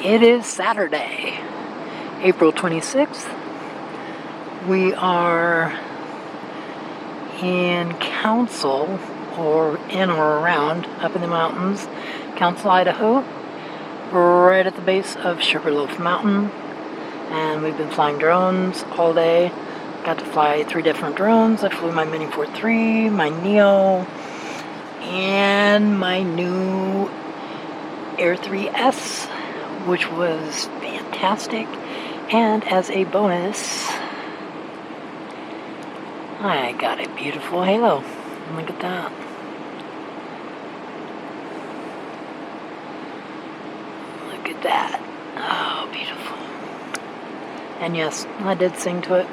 It is Saturday, April 26th. We are in Council, or in or around, up in the mountains, Council, Idaho, right at the base of Sugarloaf Mountain. And we've been flying drones all day. Got to fly 3 different drones. I flew my Mini 4-3, my Neo, and my new Air 3S, which was fantastic. And as a bonus, I got a beautiful halo. Look at that. Look at that. Oh, beautiful. And yes, I did sing to it.